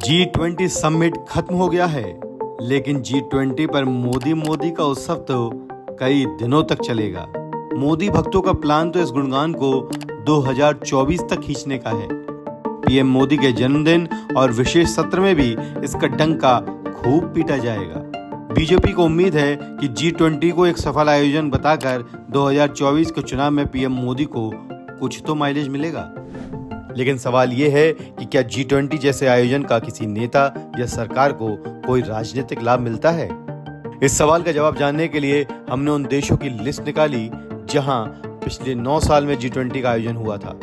G20 summit खत्म हो गया है, लेकिन G20 पर मोदी का उत्सव तो कई दिनों तक चलेगा। मोदी भक्तों का प्लान तो इस गुणगान को 2024 तक खींचने का है। पीएम मोदी के जन्मदिन और विशेष सत्र में भी इसका डंका खूब पीटा जाएगा। बीजेपी को उम्मीद है कि G20 को एक सफल आयोजन बताकर 2024 के चुनाव में पीएम मोदी को कुछ तो माइलेज मिलेगा। लेकिन सवाल ये है कि क्या G20 जैसे आयोजन का किसी नेता या सरकार को कोई राजनीतिक लाभ मिलता है? इस सवाल का जवाब जानने के लिए हमने उन देशों की लिस्ट निकाली जहां पिछले 9 साल में G20 का आयोजन हुआ था।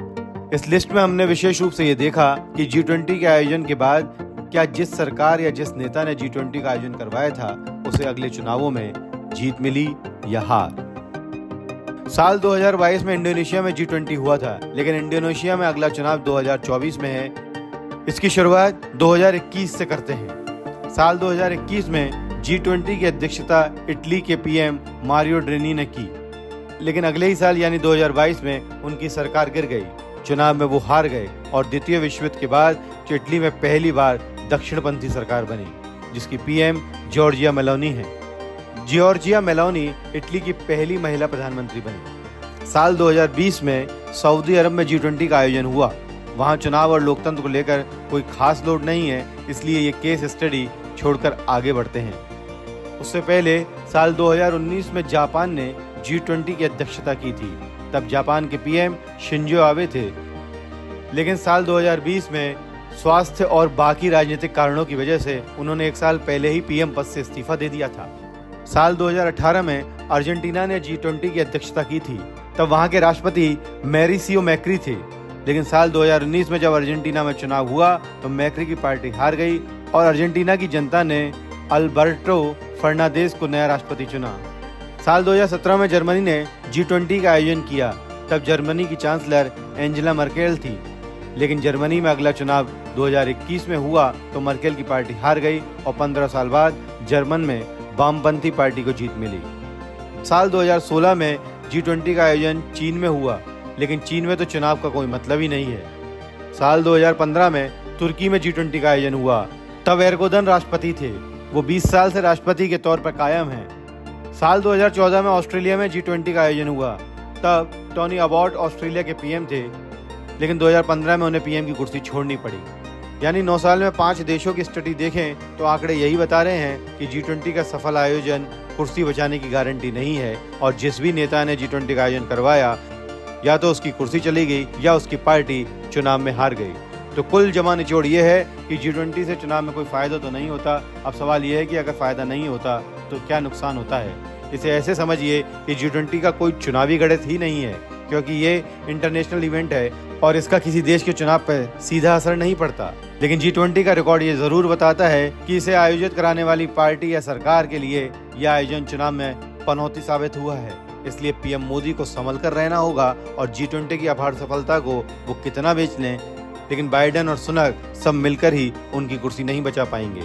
इस लिस्ट में हमने विशेष रूप से ये देखा कि G20 के आयोजन के बाद क्या जिस सरकार या जिस नेता ने G20 का आयोजन करवाया था उसे अगले चुनावों में जीत मिली या हार। साल 2022 में इंडोनेशिया में G20 हुआ था, लेकिन इंडोनेशिया में अगला चुनाव 2024 में है। इसकी शुरुआत 2021 से करते हैं। साल 2021 में G20 की अध्यक्षता इटली के पीएम मारियो ड्रेनी ने की, लेकिन अगले ही साल यानी 2022 में उनकी सरकार गिर गई। चुनाव में वो हार गए और द्वितीय विश्व युद्ध के बाद इटली में पहली बार दक्षिणपंथी सरकार बनी, जिसकी पीएम जॉर्जिया मेलोनी है। जॉर्जिया मेलोनी इटली की पहली महिला प्रधानमंत्री बनी। साल 2020 में सऊदी अरब में G20 का आयोजन हुआ। वहां चुनाव और लोकतंत्र को लेकर कोई खास लोड नहीं है, इसलिए ये केस स्टडी छोड़कर आगे बढ़ते हैं। उससे पहले साल 2019 में जापान ने G20 की अध्यक्षता की थी। तब जापान के पीएम शिंजो आबे थे, लेकिन साल 2020 में स्वास्थ्य और बाकी राजनीतिक कारणों की वजह से उन्होंने एक साल पहले ही पीएम पद से इस्तीफा दे दिया था। साल 2018 में अर्जेंटीना ने G20 की अध्यक्षता की थी। तब वहां के राष्ट्रपति मैरिसियो मैक्री थे, लेकिन साल 2019 में जब अर्जेंटीना में चुनाव हुआ तो मैक्री की पार्टी हार गई और अर्जेंटीना की जनता ने अल्बर्टो फर्नांडिस को नया राष्ट्रपति चुना। साल 2017 में जर्मनी ने G20 का आयोजन किया। तब जर्मनी की चांसलर एंजेला मर्केल थी, लेकिन जर्मनी में अगला चुनाव 2021 में हुआ तो मर्केल की पार्टी हार गई और 15 साल बाद जर्मन में वामपंथी पार्टी को जीत मिली। साल 2016 में G20 का आयोजन चीन में हुआ, लेकिन चीन में तो चुनाव का कोई मतलब ही नहीं है। साल 2015 में तुर्की में G20 का आयोजन हुआ। तब एर्दोगन राष्ट्रपति थे। वो 20 साल से राष्ट्रपति के तौर पर कायम हैं। साल 2014 में ऑस्ट्रेलिया में G20 का आयोजन हुआ। तब टोनी अबॉट ऑस्ट्रेलिया के पीएम थे, लेकिन 2015 में उन्हें पीएम की कुर्सी छोड़नी पड़ी। यानी 9 साल में 5 देशों की स्टडी देखें तो आंकड़े यही बता रहे हैं कि G20 का सफल आयोजन कुर्सी बचाने की गारंटी नहीं है, और जिस भी नेता ने G20 का आयोजन करवाया या तो उसकी कुर्सी चली गई या उसकी पार्टी चुनाव में हार गई। तो कुल जमा निचोड़ ये है कि G20 से चुनाव में कोई फायदा तो नहीं होता। अब सवाल ये है कि अगर फायदा नहीं होता तो क्या नुकसान होता है। इसे ऐसे समझिए कि G20 का कोई चुनावी गणित ही नहीं है, क्योंकि ये इंटरनेशनल इवेंट है और इसका किसी देश के चुनाव पर सीधा असर नहीं पड़ता। लेकिन G20 का रिकॉर्ड ये जरूर बताता है कि इसे आयोजित कराने वाली पार्टी या सरकार के लिए यह आयोजन चुनाव में पनौती साबित हुआ है। इसलिए पीएम मोदी को संभल कर रहना होगा और G20 की अपार सफलता को वो कितना बेच लें, लेकिन बाइडेन और सुनक सब मिलकर ही उनकी कुर्सी नहीं बचा पाएंगे।